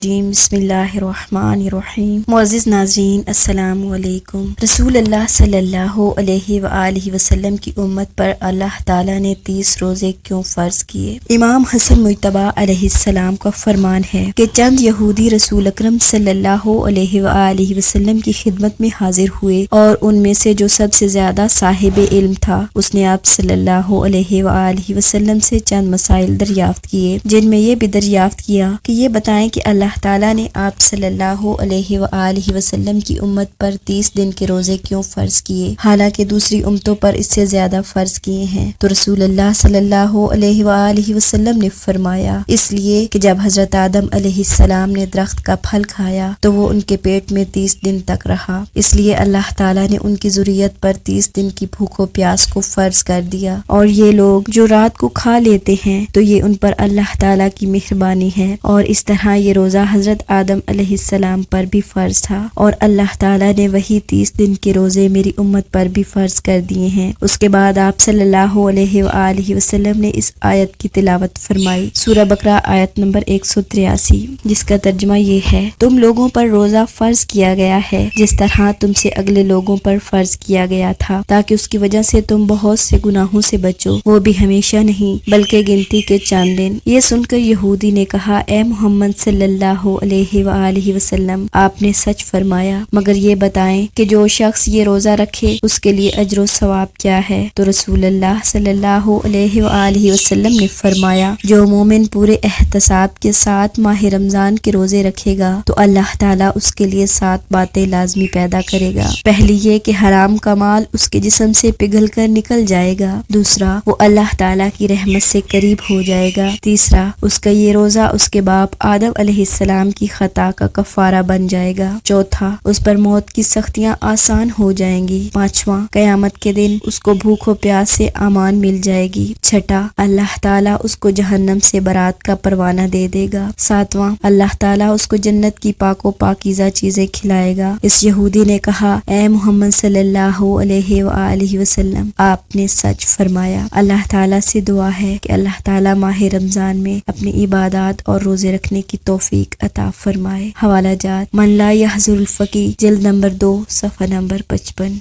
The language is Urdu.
بسم اللہ الرحمن الرحیم۔ معزز ناظرین السلام علیکم۔ رسول اللہ صلی اللہ علیہ وآلہ وسلم کی امت پر اللہ تعالیٰ نے 30 روزے کیوں فرض کیے؟ امام حسن مجتبیٰ علیہ السلام کا فرمان ہے کہ چند یہودی رسول اکرم صلی اللہ علیہ وآلہ وسلم کی خدمت میں حاضر ہوئے اور ان میں سے جو سب سے زیادہ صاحب علم تھا اس نے آپ صلی اللہ علیہ وآلہ وسلم سے چند مسائل دریافت کیے، جن میں یہ بھی دریافت کیا کہ یہ بتائیں کہ اللہ تعالیٰ نے آپ صلی اللہ علیہ وآلہ وسلم کی امت پر 30 دن کے روزے کیوں فرض کیے، حالانکہ دوسری امتوں پر اس سے زیادہ فرض کیے ہیں؟ تو رسول اللہ صلی اللہ علیہ وآلہ وسلم نے فرمایا، اس لیے کہ جب حضرت آدم علیہ السلام نے درخت کا پھل کھایا تو وہ ان کے پیٹ میں 30 دن تک رہا، اس لیے اللہ تعالیٰ نے ان کی ذریت پر 30 دن کی بھوک و پیاس کو فرض کر دیا، اور یہ لوگ جو رات کو کھا لیتے ہیں تو یہ ان پر اللہ تعالیٰ کی مہربانی ہے، اور اس طرح یہ روزہ حضرت آدم علیہ السلام پر بھی فرض تھا، اور اللہ تعالیٰ نے وہی 30 دن کے روزے میری امت پر بھی فرض کر دیے ہیں۔ اس کے بعد آپ صلی اللہ علیہ وآلہ وسلم نے اس آیت کی تلاوت فرمائی، سورہ بقرہ آیت نمبر 183، جس کا ترجمہ یہ ہے، تم لوگوں پر روزہ فرض کیا گیا ہے جس طرح تم سے اگلے لوگوں پر فرض کیا گیا تھا، تاکہ اس کی وجہ سے تم بہت سے گناہوں سے بچو، وہ بھی ہمیشہ نہیں بلکہ گنتی کے چند دن۔ یہ سن کر یہودی نے کہا، اے محمد صلی اللہ علیہ وآلہ وسلم، آپ نے سچ فرمایا، مگر یہ بتائیں کہ جو شخص یہ روزہ رکھے اس کے لیے اجر و ثواب کیا ہے؟ تو رسول اللہ صلی اللہ علیہ وآلہ وسلم نے فرمایا، جو مومن پورے احتساب کے ساتھ ماہ رمضان کے روزے رکھے گا تو اللہ تعالیٰ اس کے لیے 7 باتیں لازمی پیدا کرے گا۔ پہلی یہ کہ حرام کا مال اس کے جسم سے پگھل کر نکل جائے گا، دوسرا وہ اللہ تعالیٰ کی رحمت سے قریب ہو جائے گا، تیسرا اس کا یہ روزہ اس کے باپ آدم علیہ السلام کی خطا کا کفارہ بن جائے گا، چوتھا اس پر موت کی سختیاں آسان ہو جائیں گی، پانچواں قیامت کے دن اس کو بھوک و پیاس سے امان مل جائے گی، چھٹا اللہ تعالیٰ اس کو جہنم سے برات کا پروانہ دے دے گا، ساتواں اللہ تعالیٰ اس کو جنت کی پاک و پاکیزہ چیزیں کھلائے گا۔ اس یہودی نے کہا، اے محمد صلی اللہ علیہ وآلہ وسلم، آپ نے سچ فرمایا۔ اللہ تعالیٰ سے دعا ہے کہ اللہ تعالیٰ ماہ رمضان میں اپنی عبادات اور روزے رکھنے کی توفیق عطا فرمائے۔ حوالہ جات: من لا یحضر الفقی، جلد نمبر 2، صفحہ نمبر 55۔